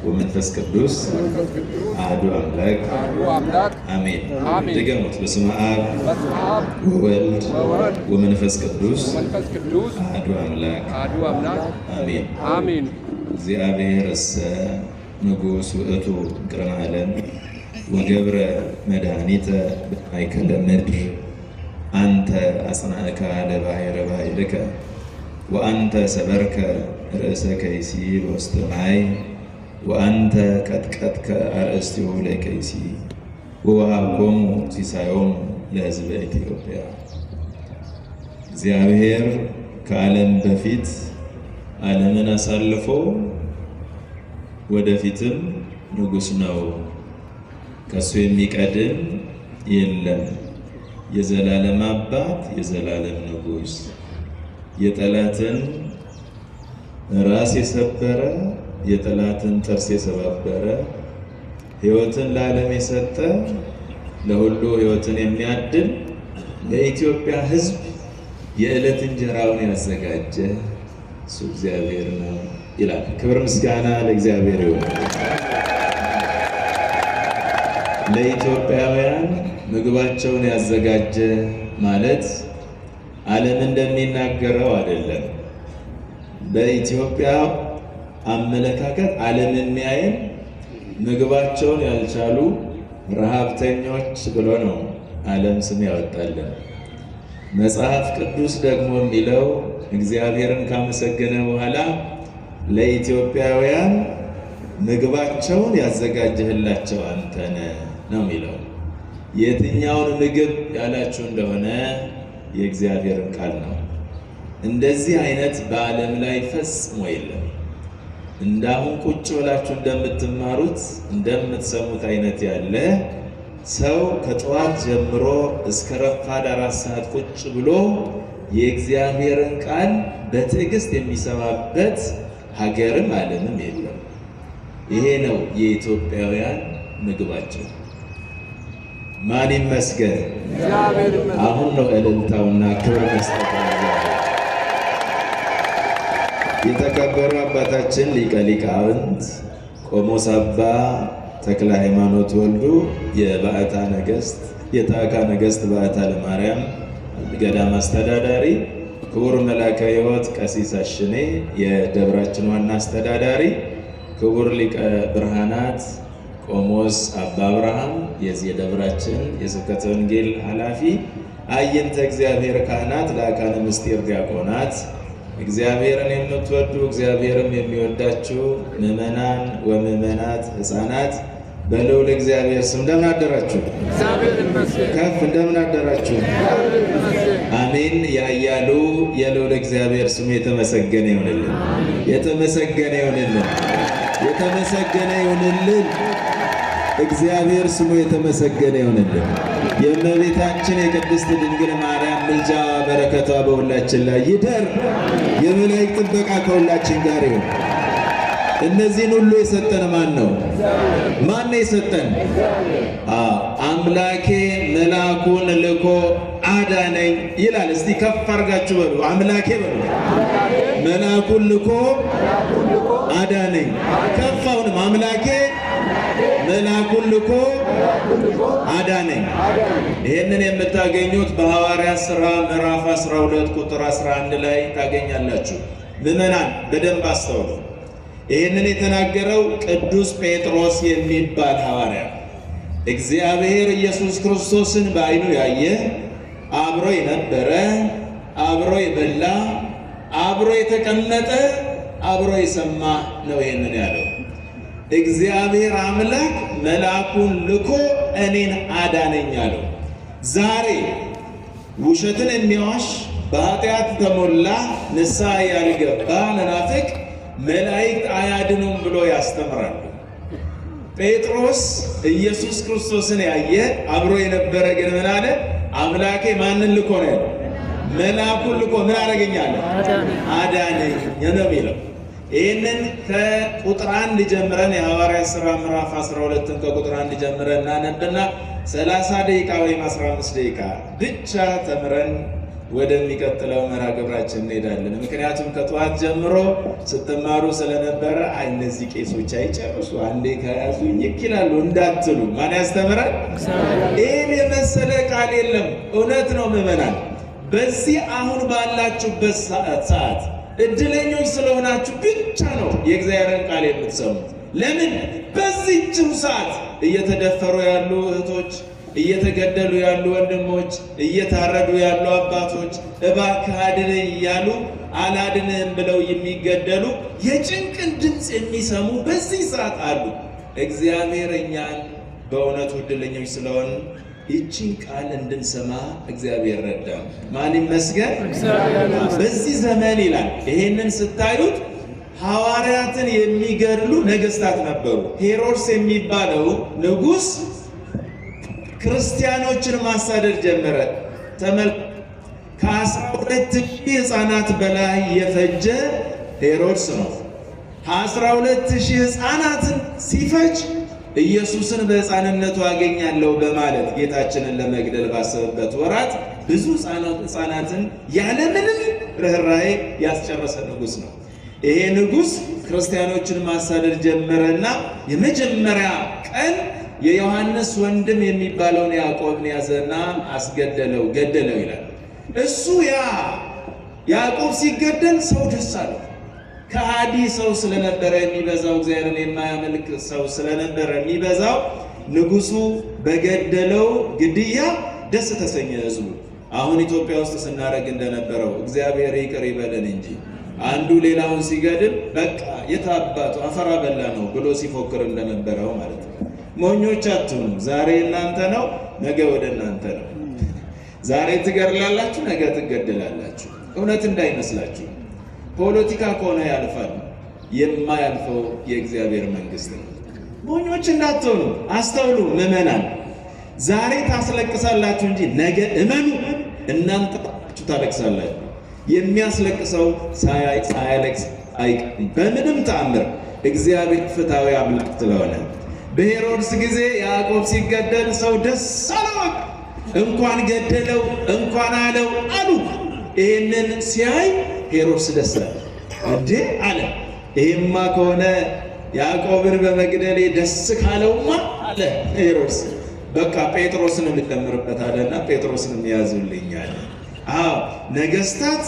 ወመንፈስ ቅዱስ አሐዱ አምላክ አሜን። ድገሙት። በስመ አብ ወወልድ ወመንፈስ ቅዱስ አሐዱ አምላክ አሜን። እግዚአብሔር እሰ ንጉሥ ውእቱ ቅድመ ዓለም ወገብረ መድኃኒተ በማእከለ ምድር አንተ አጽናዕከ ለባሕረ ባሕርከ ወአንተ ሰበርከ ርእሰ ከይሲ በውስተ ማይ ወአንተ ቀጥቀጥከ አርእስቲሁ ለከይሲ ወወሀብኮሙ ሲሳዮሙ ለሕዝበ ኢትዮጵያ። እግዚአብሔር ከዓለም በፊት ዓለምን አሳልፎ ወደፊትም ንጉሥ ነው። ከሱ የሚቀድም የለም። የዘላለም አባት፣ የዘላለም ንጉሥ፣ የጠላትን ራስ የሰበረ፣ የጠላትን ጥርስ የሰባበረ፣ ሕይወትን ለዓለም የሰጠ፣ ለሁሉ ሕይወትን የሚያድል፣ ለኢትዮጵያ ሕዝብ የዕለት እንጀራውን ያዘጋጀ እሱ እግዚአብሔር ነው ይላል። ክብር ምስጋና ለእግዚአብሔር ይሁን። ለኢትዮጵያውያን ምግባቸውን ያዘጋጀ ማለት ዓለም እንደሚናገረው አይደለም። በኢትዮጵያ አመለካከት ዓለም የሚያየን ምግባቸውን ያልቻሉ ረሃብተኞች ብሎ ነው ዓለም ስም ያወጣልን። መጽሐፍ ቅዱስ ደግሞ የሚለው እግዚአብሔርን ካመሰገነ በኋላ ለኢትዮጵያውያን ምግባቸውን ያዘጋጀህላቸው አንተ ነህ ነው የሚለው። የትኛውን ምግብ ያላችሁ እንደሆነ የእግዚአብሔርን ቃል ነው። እንደዚህ አይነት በዓለም ላይ ፈጽሞ የለም። እንዳሁን ቁጭ ብላችሁ እንደምትማሩት እንደምትሰሙት አይነት ያለ ሰው ከጠዋት ጀምሮ እስከ ረፋድ 4 ሰዓት ቁጭ ብሎ የእግዚአብሔርን ቃል በትዕግስት የሚሰማበት ሀገርም ዓለምም የለም። ይሄ ነው የኢትዮጵያውያን ምግባቸው። ማን ይመስገን? አሁን ነው እልልታውና ክብር መስጠት። የተከበሩ አባታችን ሊቀ ሊቃውንት ቆሞስ አባ ተክለ ሃይማኖት ወልዱ የባዕታ ነገሥት የታዕካ ነገሥት ባዕታ ለማርያም ገዳም አስተዳዳሪ፣ ክቡር መላከ ሕይወት ቀሲስ አሽኔ የደብራችን ዋና አስተዳዳሪ፣ ክቡር ሊቀ ብርሃናት ቆሞስ አባ አብርሃም የዚህ የደብራችን የስብከተ ወንጌል ኃላፊ፣ አይንተ እግዚአብሔር ካህናት፣ ለአካነ ምስጢር ዲያቆናት፣ እግዚአብሔርን የምትወዱ እግዚአብሔርም የሚወዳችሁ ምዕመናን ወምዕመናት ሕፃናት በልዑል እግዚአብሔር ስም እንደምን አደራችሁ? ከፍ እንደምን አደራችሁ? አሜን። ያያሉ የልዑል እግዚአብሔር ስሙ የተመሰገነ ይሁንልን። የተመሰገነ ይሁንልን። የተመሰገነ ይሁንልን። እግዚአብሔር ስሙ የተመሰገነ ይሁንልን። የእመቤታችን የቅድስት ድንግል ማርያም ምልጃ በረከቷ በሁላችን ላይ ይደር። የመላእክት ጥበቃ ከሁላችን ጋር ይሁን። እነዚህን ሁሉ የሰጠን ማን ነው? ማን ነው የሰጠን? አምላኬ መልአኩን ልኮ አዳነኝ ይላል። እስቲ ከፍ አድርጋችሁ በሉ፣ አምላኬ በሉ። መልአኩን ልኮ አዳነኝ። ከፍ አሁንም አምላኬ መልአኩን ልኮ አዳነኝ። ይህንን የምታገኙት በሐዋርያት ሥራ ምዕራፍ 12 ቁጥር 11 ላይ ታገኛላችሁ። ምዕመናን በደንብ አስተውሉ። ይህንን የተናገረው ቅዱስ ጴጥሮስ የሚባል ሐዋርያ እግዚአብሔር ኢየሱስ ክርስቶስን በዓይኑ ያየ፣ አብሮ የነበረ፣ አብሮ የበላ፣ አብሮ የተቀመጠ፣ አብሮ የሰማ ነው። ይህንን ያለው እግዚአብሔር አምላክ መልአኩን ልኮ እኔን አዳነኝ አለው። ዛሬ ውሸትን የሚያዋሽ በኃጢአት ተሞላ ንስሐ ያልገባ መናፍቅ መላእክት አያድኑም ብሎ ያስተምራሉ። ጴጥሮስ ኢየሱስ ክርስቶስን ያየ አብሮ የነበረ ግን ምን አለ? አምላኬ ማንን ልኮ ነው ያለው? መልአኩን ልኮ ምን አደረገኛለ? አዳነኝ ነው የሚለው። ይህንን ከቁጥር 1 ጀምረን የሐዋርያት ሥራ ምዕራፍ 12ን ከቁጥር 1 ጀምረን እናነብና 30 ደቂቃ ወይም 15 ደቂቃ ብቻ ተምረን ወደሚቀጥለው መርሃ ግብራችን እንሄዳለን። ምክንያቱም ከጠዋት ጀምሮ ስትማሩ ስለነበረ እነዚህ ቄሶች አይጨርሱ አንዴ ከያዙኝ ይላሉ እንዳትሉ። ማን ያስተምራል? ይህን የመሰለ ቃል የለም። እውነት ነው ምዕመናን። በዚህ አሁን ባላችሁበት ሰዓት እድለኞች ስለሆናችሁ ብቻ ነው የእግዚአብሔርን ቃል የምትሰሙት። ለምን? በዚህችው ሰዓት እየተደፈሩ ያሉ እህቶች፣ እየተገደሉ ያሉ ወንድሞች፣ እየታረዱ ያሉ አባቶች እባክህ አድነኝ እያሉ አላድንህም ብለው የሚገደሉ የጭንቅን ድምፅ የሚሰሙ በዚህ ሰዓት አሉ። እግዚአብሔር እኛን በእውነቱ እድለኞች ስለሆን ይህችን ቃል እንድንሰማ እግዚአብሔር ረዳ። ማን ይመስገን? በዚህ ዘመን ይላል። ይሄንን ስታዩት ሐዋርያትን የሚገድሉ ነገስታት ነበሩ። ሄሮድስ የሚባለው ንጉሥ ክርስቲያኖችን ማሳደድ ጀመረ። ከ12,000 ሕፃናት በላይ የፈጀ ሄሮድስ ነው። 12,000 ሕፃናትን ሲፈጅ ኢየሱስን በሕፃንነቱ አገኛለሁ በማለት ጌታችንን ለመግደል ባሰበበት ወራት ብዙ ሕፃናትን ያለምንም ርኅራኄ ያስጨረሰ ንጉሥ ነው። ይሄ ንጉሥ ክርስቲያኖችን ማሳደድ ጀመረና የመጀመሪያ ቀን የዮሐንስ ወንድም የሚባለውን ያዕቆብን ያዘና አስገደለው፣ ገደለው ይላል። እሱ ያዕቆብ ሲገደል ሰው ደስ አለው። ከሃዲ ሰው ስለነበረ የሚበዛው፣ እግዚአብሔርን የማያመልክ ሰው ስለነበረ የሚበዛው፣ ንጉሱ በገደለው ግድያ ደስ ተሰኘ ህዝቡ። አሁን ኢትዮጵያ ውስጥ ስናደርግ እንደነበረው እግዚአብሔር ይቅር ይበለን እንጂ አንዱ ሌላውን ሲገድል በቃ የታባቱ አፈራ በላ ነው ብሎ ሲፎክር እንደነበረው ማለት ነው። ሞኞች አትሁኑ። ዛሬ እናንተ ነው፣ ነገ ወደ እናንተ ነው። ዛሬ ትገድላላችሁ፣ ነገ ትገደላላችሁ። እውነት እንዳይመስላችሁ። ፖለቲካ ከሆነ ያልፋል። የማያልፈው የእግዚአብሔር መንግስት ነው። ሞኞች እንዳትሆኑ አስተውሉ ምዕመናን። ዛሬ ታስለቅሳላችሁ እንጂ ነገ እመኑ እናንተ ታለቅሳላችሁ። የሚያስለቅሰው ሳያለቅስ አይቀርም በምንም ተአምር። እግዚአብሔር ፍትሐዊ አምላክ ስለሆነ በሄሮድስ ጊዜ ያዕቆብ ሲገደል ሰው ደስ አለው። እንኳን ገደለው እንኳን አለው አሉ። ይህንን ሲያይ ሄሮድስ ደስ አለ። እንዴ አለ፣ ይሄማ ከሆነ ያዕቆብን በመግደሌ ደስ ካለውማ አለ ሄሮድስ፣ በቃ ጴጥሮስን ልጨምርበት አለና ጴጥሮስን ያዙልኛል። አዎ ነገስታት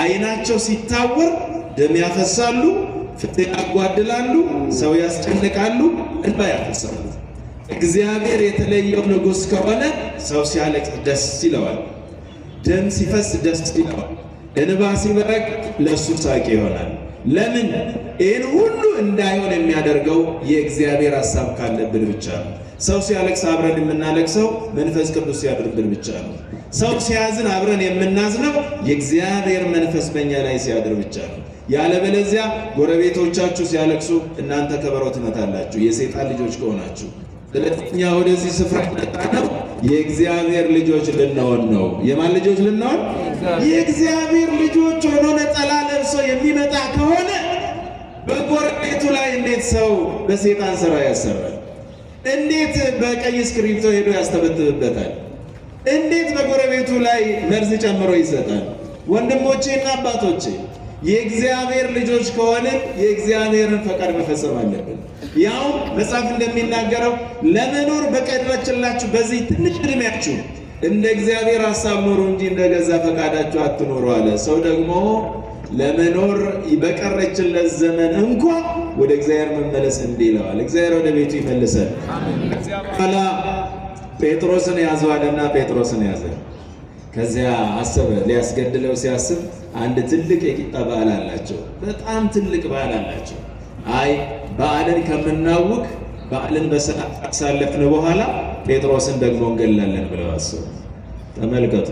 አይናቸው ሲታወር ደም ያፈሳሉ፣ ፍትህ ያጓድላሉ፣ ሰው ያስጨንቃሉ፣ እንባ ያፈሳሉ። እግዚአብሔር የተለየው ንጉሥ ከሆነ ሰው ሲያለቅስ ደስ ይለዋል፣ ደም ሲፈስ ደስ ይለዋል፣ እንባ ሲበረቅ ለእሱ ሳቅ ይሆናል። ለምን? ይህን ሁሉ እንዳይሆን የሚያደርገው የእግዚአብሔር ሐሳብ ካለብን ብቻ ነው። ሰው ሲያለቅስ አብረን የምናለቅሰው መንፈስ ቅዱስ ሲያድርብን ብቻ ነው። ሰው ሲያዝን አብረን የምናዝነው የእግዚአብሔር መንፈስ በእኛ ላይ ሲያድር ብቻ ነው። ያለበለዚያ ጎረቤቶቻችሁ ሲያለቅሱ እናንተ ከበሮ ትመታላችሁ፣ የሰይጣን ልጆች ከሆናችሁ። ስለዚህ እኛ ወደዚህ ስፍራ የመጣነው የእግዚአብሔር ልጆች ልንሆን ነው። የማን ልጆች ልንሆን? የእግዚአብሔር ልጆች ሆኖ ነጠላ ለብሶ የሚመጣ ከሆነ በጎረቤቱ ላይ እንዴት ሰው በሰይጣን ስራ ያሰራል? እንዴት በቀይ እስክሪብቶ ሄዶ ያስተበትብበታል? እንዴት በጎረቤቱ ላይ መርዝ ጨምሮ ይሰጣል? ወንድሞቼና አባቶቼ የእግዚአብሔር ልጆች ከሆንን የእግዚአብሔርን ፈቃድ መፈጸም አለብን። ያው መጽሐፍ እንደሚናገረው ለመኖር በቀረችላችሁ በዚህ ትንሽ ዕድሜያችሁ እንደ እግዚአብሔር ሐሳብ ኑሩ እንጂ እንደ ገዛ ፈቃዳችሁ አትኑሩ አለ። ሰው ደግሞ ለመኖር በቀረችለት ዘመን እንኳን ወደ እግዚአብሔር መመለስ እንዲህ ይለዋል። እግዚአብሔር ወደ ቤቱ ይመልሰን። ኋላ ጴጥሮስን ያዘዋልና ጴጥሮስን ያዘ። ከዚያ አሰበ። ሊያስገድለው ሲያስብ አንድ ትልቅ የቂጣ በዓል አላቸው። በጣም ትልቅ በዓል አላቸው። አይ በዓልን ከምናውቅ በዓልን በሰላም ካሳለፍን በኋላ ጴጥሮስን ደግሞ እንገላለን ብለው አሰቡ። ተመልከቱ።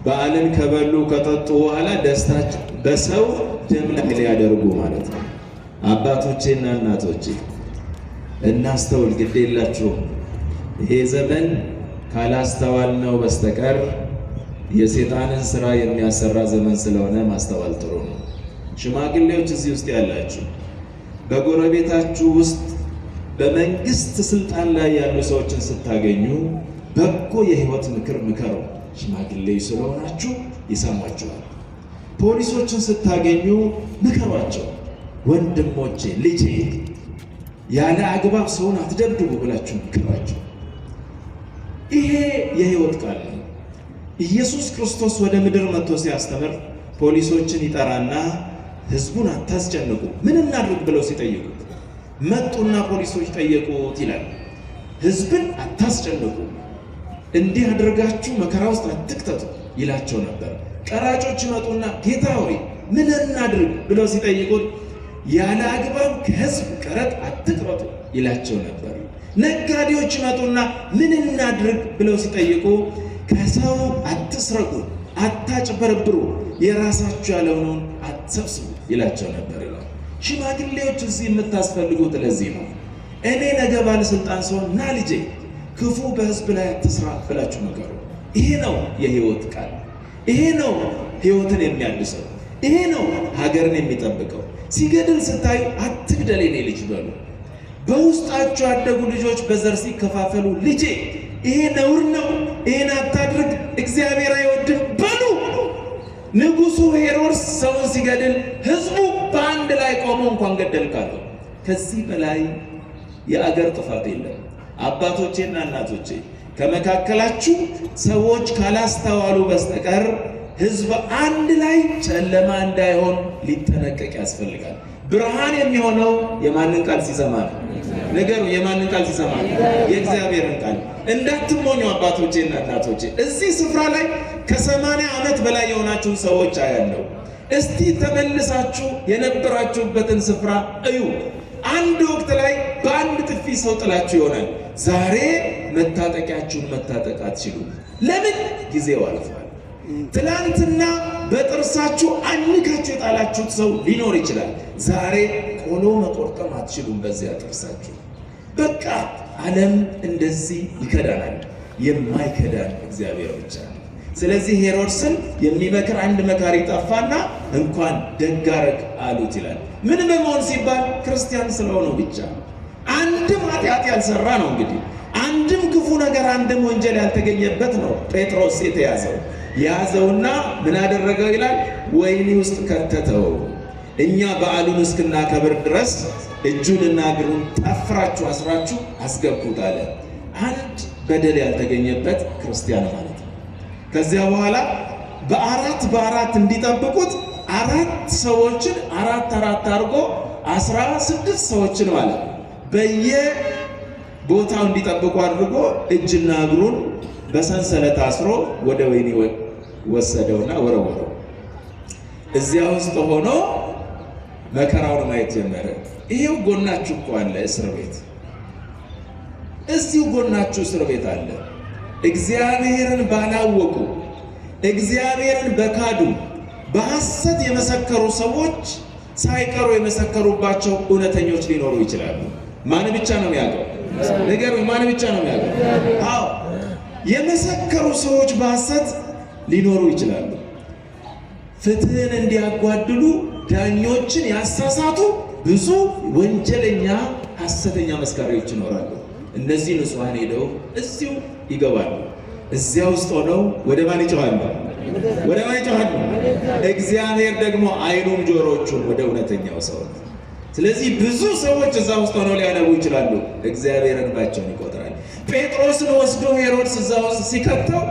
በዓልን ከበሉ ከጠጡ በኋላ ደስታቸው በሰው ደም ላይ ሊያደርጉ ማለት ነው። አባቶቼና እናቶቼ እናስተውል፣ ግድ የላችሁም። ይሄ ዘመን ካላስተዋልነው በስተቀር የሰይጣንን ስራ የሚያሰራ ዘመን ስለሆነ ማስተዋል ጥሩ ነው። ሽማግሌዎች እዚህ ውስጥ ያላችሁ በጎረቤታችሁ ውስጥ በመንግስት ስልጣን ላይ ያሉ ሰዎችን ስታገኙ በጎ የህይወት ምክር ምከሩ። ሽማግሌ ስለሆናችሁ ይሰማችኋል። ፖሊሶችን ስታገኙ ምከሯቸው። ወንድሞቼ፣ ልጄ ያለ አግባብ ሰውን አትደብድቡ ብላችሁ ምከሯቸው። ይሄ የሕይወት ቃል ነው። ኢየሱስ ክርስቶስ ወደ ምድር መጥቶ ሲያስተምር ፖሊሶችን ይጠራና ሕዝቡን አታስጨንቁ፣ ምን እናድርግ ብለው ሲጠይቁት መጡና ፖሊሶች ጠየቁት ይላል። ሕዝብን አታስጨንቁ፣ እንዲህ አድርጋችሁ መከራ ውስጥ አትክተቱ ይላቸው ነበር። ቀራጮች መጡና ጌታ ሆይ ምን እናድርግ ብለው ሲጠይቁት ያለ አግባብ ከሕዝብ ቀረጥ አትቅረጡ ይላቸው ነበር። ነጋዴዎች መጡና ምን እናድርግ ብለው ሲጠይቁ ከሰው አትስረቁ፣ አታጭበረብሩ፣ የራሳችሁ ያልሆነውን አትሰብስቡ ይላቸው ነበር ይላል። ሽማግሌዎች እዚህ የምታስፈልጉት ለዚህ ነው። እኔ ነገ ባለስልጣን ስሆን ና ልጄ ክፉ በሕዝብ ላይ አትስራ ብላችሁ ነገሩ። ይሄ ነው የሕይወት ቃል። ይሄ ነው ሕይወትን የሚያድሰው። ይሄ ነው ሀገርን የሚጠብቀው። ሲገድል ስታዩ አትግደል የኔ ልጅ በሉ። በውስጣቸው ያደጉ ልጆች በዘር ሲከፋፈሉ ልጄ ይሄ ነውር ነው፣ ይሄን አታድርግ፣ እግዚአብሔር አይወድም በሉ። ንጉሡ ሄሮድስ ሰውን ሲገድል ሕዝቡ በአንድ ላይ ቆሞ እንኳን ገደልካለሁ። ከዚህ በላይ የአገር ጥፋት የለም። አባቶቼና እናቶቼ ከመካከላችሁ ሰዎች ካላስተዋሉ በስተቀር ሕዝብ አንድ ላይ ጨለማ እንዳይሆን ሊጠነቀቅ ያስፈልጋል። ብርሃን የሚሆነው የማንን ቃል ሲሰማ ነው? ነገሩ የማንን ቃል ሲሰማ ነው? የእግዚአብሔርን ቃል። እንዳትሞኙ አባቶቼና እናቶቼ። እዚህ ስፍራ ላይ ከ80 ዓመት በላይ የሆናችሁን ሰዎች አያለው። እስቲ ተመልሳችሁ የነበራችሁበትን ስፍራ እዩ። አንድ ወቅት ላይ በአንድ ጥፊ ሰው ጥላችሁ ይሆናል። ዛሬ መታጠቂያችሁን መታጠቅ አትችሉም። ለምን? ጊዜው አልፏል። ትላንትና በጥርሳችሁ አንካችሁ የጣላችሁት ሰው ሊኖር ይችላል። ዛሬ ቆሎ መቆርጠም አትችሉም በዚያ ጥርሳችሁ። በቃ ዓለም እንደዚህ ይከዳናል። የማይከዳን እግዚአብሔር ብቻ ነው። ስለዚህ ሄሮድስን የሚመክር አንድ መካሪ ጠፋና እንኳን ደግ አደረግ አሉት ይላል። ምን በመሆን ሲባል ክርስቲያን ስለሆነው ብቻ። አንድም ኃጢአት ያልሰራ ነው። እንግዲህ አንድም ክፉ ነገር አንድም ወንጀል ያልተገኘበት ነው ጴጥሮስ የተያዘው። ያዘውና ምን አደረገው ይላል? ወህኒ ውስጥ ከተተው። እኛ በዓሉን እስክናከብር ድረስ እጁንና እግሩን ጠፍራችሁ አስራችሁ አስገቡት አለ። አንድ በደል ያልተገኘበት ክርስቲያን ማለት ነው። ከዚያ በኋላ በአራት እንዲጠብቁት 4 ሰዎችን 4 አድርጎ 16 ሰዎችን ማለት ነው በየቦታው እንዲጠብቁ አድርጎ እጅና እግሩን በሰንሰለት አስሮ ወደ ወህኒ ወሰደውና ወረወረው። እዚያ ውስጥ ሆኖ መከራውን ማየት ጀመረ። ይሄው ጎናችሁ እኮ አለ እስር ቤት፣ እዚሁ ጎናችሁ እስር ቤት አለ። እግዚአብሔርን ባላወቁ፣ እግዚአብሔርን በካዱ፣ በሐሰት የመሰከሩ ሰዎች ሳይቀሩ የመሰከሩባቸው እውነተኞች ሊኖሩ ይችላሉ። ማን ብቻ ነው የሚያውቀው? ነገር ማን ብቻ ነው የሚያውቀው? አዎ የመሰከሩ ሰዎች በሐሰት ሊኖሩ ይችላሉ። ፍትህን እንዲያጓድሉ ዳኞችን ያሳሳቱ ብዙ ወንጀለኛ ሐሰተኛ መስካሪዎች ይኖራሉ። እነዚህ ንጹሐን ሄደው እዚሁ ይገባሉ። እዚያ ውስጥ ሆነው ወደ ማን ይጮኻሉ? ወደ ማን ይጮኻሉ? እግዚአብሔር ደግሞ ዓይኑም ጆሮቹም ወደ እውነተኛው ሰው ነው። ስለዚህ ብዙ ሰዎች እዛ ውስጥ ሆነው ሊያነቡ ይችላሉ። እግዚአብሔር እንባቸውን ይቆጥራል። ጴጥሮስን ወስዶ ሄሮድስ እዛ ውስጥ ሲከተው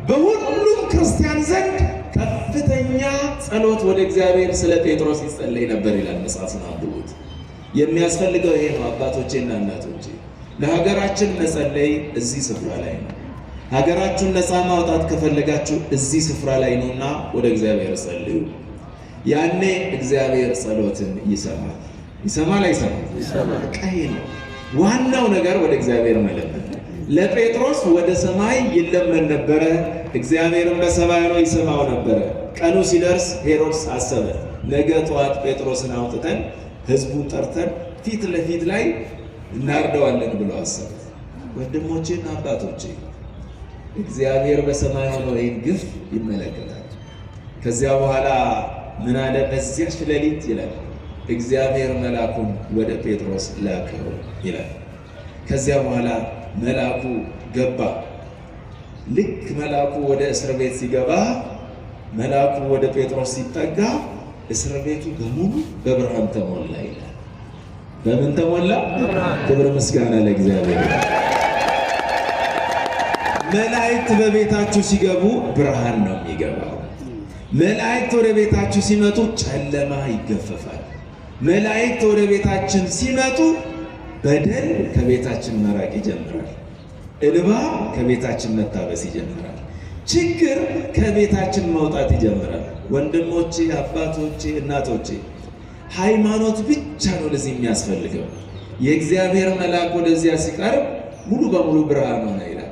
በሁሉም ክርስቲያን ዘንድ ከፍተኛ ጸሎት ወደ እግዚአብሔር ስለ ጴጥሮስ ይጸለይ ነበር ይላል። መጽሐፉን አንብቡት። የሚያስፈልገው ይሄ ነው አባቶቼና እናቶቼ። ለሀገራችን መጸለይ እዚህ ስፍራ ላይ ነው። ሀገራችሁን ነፃ ማውጣት ከፈለጋችሁ እዚህ ስፍራ ላይ ነውና ወደ እግዚአብሔር ጸልዩ። ያኔ እግዚአብሔር ጸሎትን ይሰማል። ይሰማል አይሰማም? ቀይ ነው ዋናው ነገር ወደ እግዚአብሔር መለመን። ለጴጥሮስ ወደ ሰማይ ይለመን ነበረ፣ እግዚአብሔርን በሰማይ ነው ይሰማው ነበረ። ቀኑ ሲደርስ ሄሮድስ አሰበ፣ ነገ ጠዋት ጴጥሮስን አውጥተን ህዝቡን ጠርተን ፊት ለፊት ላይ እናርደዋለን ብሎ አሰበ። ወንድሞቼና አባቶቼ እግዚአብሔር በሰማይ ሆኖ ይህን ግፍ ይመለከታል። ከዚያ በኋላ ምን አለ? በዚያች ሌሊት ይላል እግዚአብሔር መልአኩን ወደ ጴጥሮስ ላከው ይላል። ከዚያ በኋላ መልአኩ ገባ፣ ልክ መልአኩ ወደ እስር ቤት ሲገባ መልአኩ ወደ ጴጥሮስ ሲጠጋ እስር ቤቱ በሙሉ በብርሃን ተሞላ ይላል። በምን ተሞላ? ክብር ምስጋና ለእግዚአብሔር። መላእክት በቤታችሁ ሲገቡ ብርሃን ነው የሚገባው። መላእክት ወደ ቤታችሁ ሲመጡ ጨለማ ይገፈፋል። መላእክት ወደ ቤታችን ሲመጡ በደል ከቤታችን መራቅ ይጀምራል። እንባ ከቤታችን መታበስ ይጀምራል። ችግር ከቤታችን መውጣት ይጀምራል። ወንድሞቼ፣ አባቶቼ፣ እናቶቼ ሃይማኖት ብቻ ነው ለዚህ የሚያስፈልገው። የእግዚአብሔር መልአክ ወደዚያ ሲቀርብ ሙሉ በሙሉ ብርሃን ሆነ ይላል።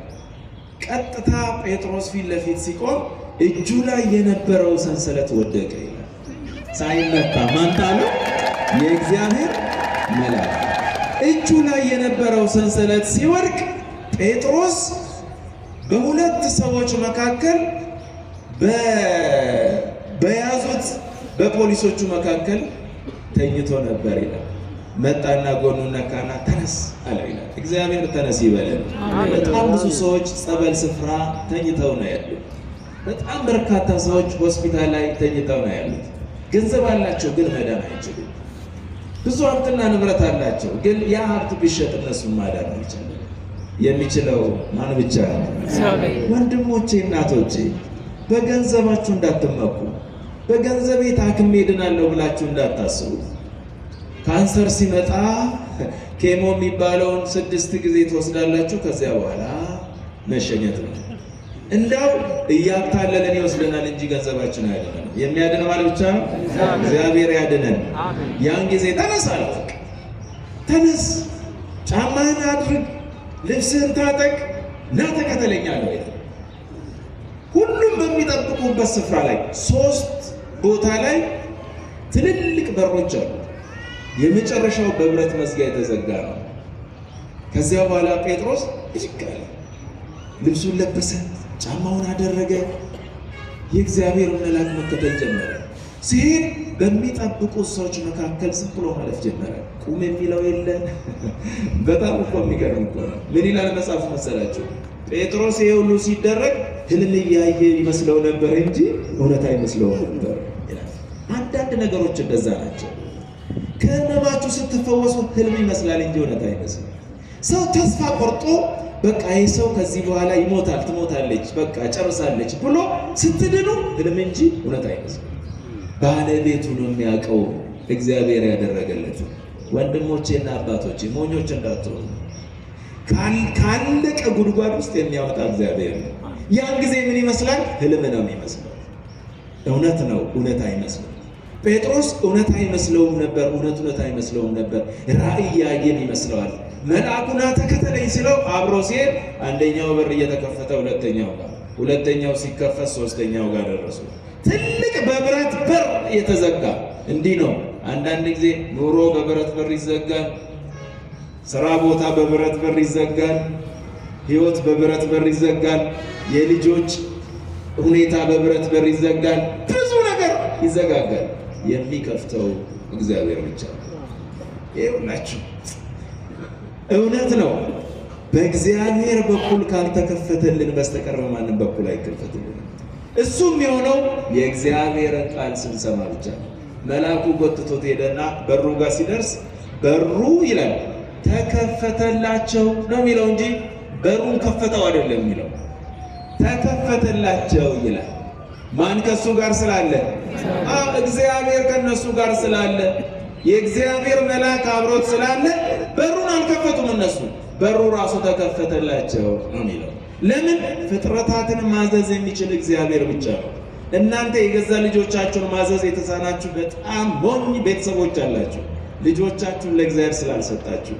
ቀጥታ ጴጥሮስ ፊት ለፊት ሲቆም እጁ ላይ የነበረው ሰንሰለት ወደቀ ይላል። ሳይመታ ማንታለው የእግዚአብሔር መልአክ እጁ ላይ የነበረው ሰንሰለት ሲወድቅ ጴጥሮስ በሁለት ሰዎች መካከል በያዙት በፖሊሶቹ መካከል ተኝቶ ነበር ይላል። መጣና ጎኑን ነካና ተነስ አለው ይላል። እግዚአብሔር ተነስ ይበለን። በጣም ብዙ ሰዎች ጸበል ስፍራ ተኝተው ነው ያሉት። በጣም በርካታ ሰዎች ሆስፒታል ላይ ተኝተው ነው ያሉት። ገንዘብ አላቸው ግን መዳን አይችሉም። ብዙ ሀብትና ንብረት አላቸው ግን ያ ሀብት ቢሸጥ እነሱን ማዳን አይችልም። የሚችለው ማን ብቻ ነው? ወንድሞቼ፣ እናቶቼ በገንዘባችሁ እንዳትመኩ። በገንዘቤ ታክሜ ድናለሁ ብላችሁ እንዳታስቡ። ካንሰር ሲመጣ ኬሞ የሚባለውን 6 ጊዜ ትወስዳላችሁ። ከዚያ በኋላ መሸኘት ነው። እንዳው እያታለለን ይወስደናል እንጂ ገንዘባችን አይደለም። የሚያድን ማለት ብቻ ነው እግዚአብሔር ያድነን። ያን ጊዜ ተነስ አለ። ተነስ፣ ጫማህን አድርግ፣ ልብስህን ታጠቅ፣ ና ተከተለኝ አለው። ሁሉም በሚጠብቁበት ስፍራ ላይ 3 ቦታ ላይ ትልልቅ በሮች አሉ። የመጨረሻው በብረት መዝጊያ የተዘጋ ነው። ከዚያ በኋላ ጴጥሮስ ይጭቃል፣ ልብሱን ለበሰ፣ ጫማውን አደረገ፣ የእግዚአብሔር መልአክ መከተል ጀመረ። ሲሄድ በሚጠብቁት ሰዎች መካከል ዝም ብሎ ማለፍ ጀመረ። ቁም የሚለው የለ። በጣም እኮ የሚገርም እኮ ነው። ምን ይላል መጽሐፍ መሰላችሁ? ጴጥሮስ ይሄ ሁሉ ሲደረግ ህልም እያየ ይመስለው ነበር እንጂ እውነት አይመስለውም ነበር። አንዳንድ ነገሮች እንደዛ ናቸው። ከህመማችሁ ስትፈወሱ ህልም ይመስላል እንጂ እውነት አይመስልም። ሰው ተስፋ ቆርጦ በቃ ይህ ሰው ከዚህ በኋላ ይሞታል፣ ትሞታለች፣ በቃ ጨርሳለች ብሎ ስትድኑ ህልም እንጂ እውነት አይመስልም። ባለቤቱ ነው የሚያውቀው እግዚአብሔር ያደረገለት። ወንድሞቼና አባቶቼ ሞኞች እንዳትሆኑ። ካለቀ ጉድጓድ ውስጥ የሚያወጣ እግዚአብሔር ነው። ያን ጊዜ ምን ይመስላል? ህልም ነው የሚመስለው። እውነት ነው፣ እውነት አይመስልም። ጴጥሮስ እውነት አይመስለውም ነበር። እውነት አይመስለውም ነበር። ራእይ ያየን ይመስለዋል። መልአኩና ተከተለኝ ሲለው አብሮ ሲሄድ አንደኛው በር እየተከፈተ ሁለተኛው ሲከፈት 3ኛው ጋር ደረሱ። ትልቅ በብረት በር የተዘጋ። እንዲህ ነው አንዳንድ ጊዜ ኑሮ በብረት በር ይዘጋል። ስራ ቦታ በብረት በር ይዘጋል። ህይወት በብረት በር ይዘጋል። የልጆች ሁኔታ በብረት በር ይዘጋል። ብዙ ነገር ይዘጋጋል። የሚከፍተው እግዚአብሔር ብቻ ነው። ይኸውላችሁ እውነት ነው። በእግዚአብሔር በኩል ካልተከፈተልን በስተቀር በማንም በኩል አይከፈትልንም። እሱም የሆነው የእግዚአብሔርን ቃል ስንሰማ ብቻ ነው። መልአኩ ጎትቶት ሄደና በሩ ጋር ሲደርስ በሩ ይላል ተከፈተላቸው ነው የሚለው እንጂ በሩን ከፈተው አይደለም የሚለው። ተከፈተላቸው ይላል። ማን ከሱ ጋር ስላለ? እግዚአብሔር ከነሱ ጋር ስላለ፣ የእግዚአብሔር መልአክ አብሮት ስላለ በሩን አልከፈቱም እነሱ። በሩ ራሱ ተከፈተላቸው ነው የሚለው። ለምን? ፍጥረታትን ማዘዝ የሚችል እግዚአብሔር ብቻ ነው። እናንተ የገዛ ልጆቻችሁን ማዘዝ የተሳናችሁ በጣም ሞኝ ቤተሰቦች አላችሁ፣ ልጆቻችሁን ለእግዚአብሔር ስላልሰጣችሁ።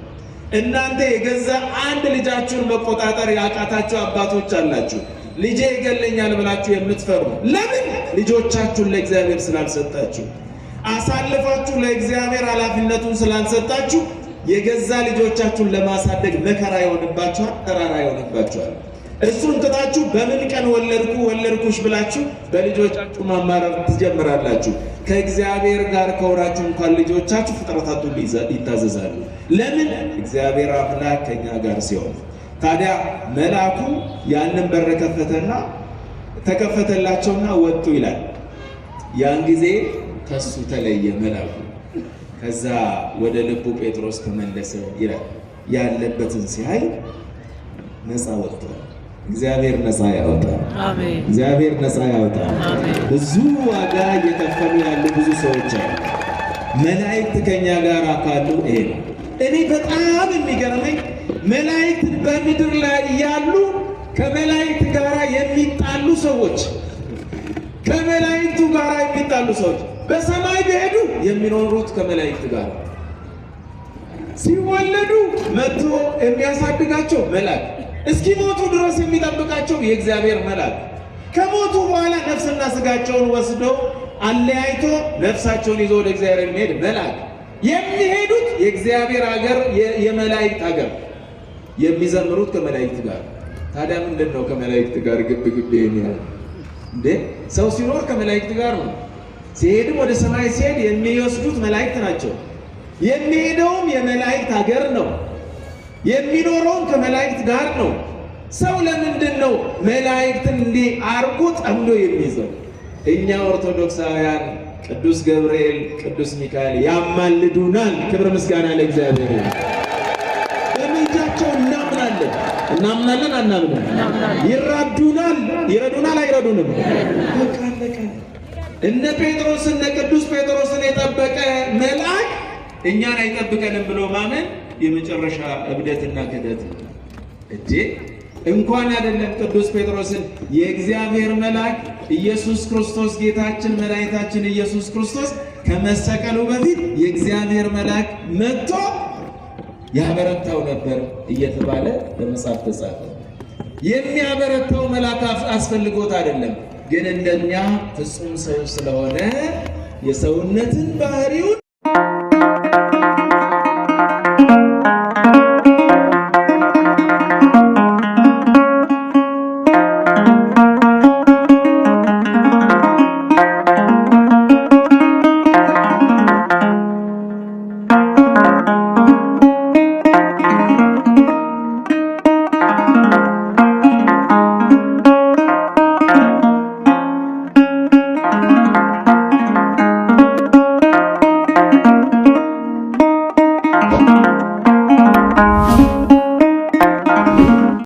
እናንተ የገዛ አንድ ልጃችሁን መቆጣጠር ያቃታችሁ አባቶች አላችሁ፣ ልጄ ይገለኛል ብላችሁ የምትፈሩ። ለምን? ልጆቻችሁን ለእግዚአብሔር ስላልሰጣችሁ። አሳልፋችሁ ለእግዚአብሔር ኃላፊነቱን ስላልሰጣችሁ የገዛ ልጆቻችሁን ለማሳደግ መከራ ይሆንባችኋል፣ ተራራ ይሆንባችኋል። እሱን ትታችሁ በምን ቀን ወለድኩሽ ብላችሁ በልጆቻችሁ ማማረር ትጀምራላችሁ። ከእግዚአብሔር ጋር ከሆናችሁ እንኳን ልጆቻችሁ ፍጥረታቱ ይታዘዛሉ። ለምን? እግዚአብሔር አምላክ ከኛ ጋር ሲሆን። ታዲያ መልአኩ ያንን በር ተከፈተላቸውና ወጡ ይላል። ያን ጊዜ ከሱ ተለየ መልአኩ። ከዛ ወደ ልቡ ጴጥሮስ ተመለሰ ይላል። ያለበትን ሲያይ ነፃ ወጥቷል። እግዚአብሔር ነፃ ያወጣል። አሜን። እግዚአብሔር ነፃ ያወጣል። አሜን። ብዙ ዋጋ እየከፈሉ ያሉ ብዙ ሰዎች አሉ። መላእክት ከኛ ጋር ካሉ ይሄ ነው። እኔ በጣም የሚገርመኝ መላእክት በምድር ላይ ያሉ ከመላእክት ጋር የሚጣሉ ሰዎች በሰማይ ቢሄዱ የሚኖሩት ከመላእክት ጋር፣ ሲወለዱ መጥቶ የሚያሳድጋቸው መልአክ፣ እስኪሞቱ ድረስ የሚጠብቃቸው የእግዚአብሔር መልአክ፣ ከሞቱ በኋላ ነፍስና ስጋቸውን ወስዶ አለያይቶ ነፍሳቸውን ይዞ ወደ እግዚአብሔር የሚሄድ መልአክ፣ የሚሄዱት የእግዚአብሔር ሀገር የመላእክት ሀገር፣ የሚዘምሩት ከመላእክት ጋር። ታዲያ ምንድን ነው ከመላእክት ጋር ግብ የሚያል እንዴ? ሰው ሲኖር ከመላእክት ጋር ነው። ሲሄድም ወደ ሰማይ ሲሄድ የሚወስዱት መላእክት ናቸው። የሚሄደውም የመላእክት ሀገር ነው። የሚኖረውም ከመላእክት ጋር ነው። ሰው ለምንድን ነው መላእክትን እንዲህ አርጎ ጠምዶ የሚይዘው? እኛ ኦርቶዶክሳውያን ቅዱስ ገብርኤል፣ ቅዱስ ሚካኤል ያማልዱናል። ክብር ምስጋና ለእግዚአብሔር። በምልጃቸው እናምናለን። አናምንም? ይረዱናል አይረዱንም? በቃ አለቀ። እነ ቅዱስ ጴጥሮስን የጠበቀ መልአክ እኛን አይጠብቀንም ብሎ ማመን የመጨረሻ እብደትና ክህደት እንዴ! እንኳን አይደለም ቅዱስ ጴጥሮስን፣ የእግዚአብሔር መልአክ ኢየሱስ ክርስቶስ ጌታችን መድኃኒታችን ኢየሱስ ክርስቶስ ከመሰቀሉ በፊት የእግዚአብሔር መልአክ መጥቶ ያበረታው ነበር እየተባለ በመጽሐፍ ተጻፈ። የሚያበረታው መልአክ አስፈልጎት አይደለም፣ ግን እንደኛ ፍጹም ሰው ስለሆነ የሰውነትን ባህሪውን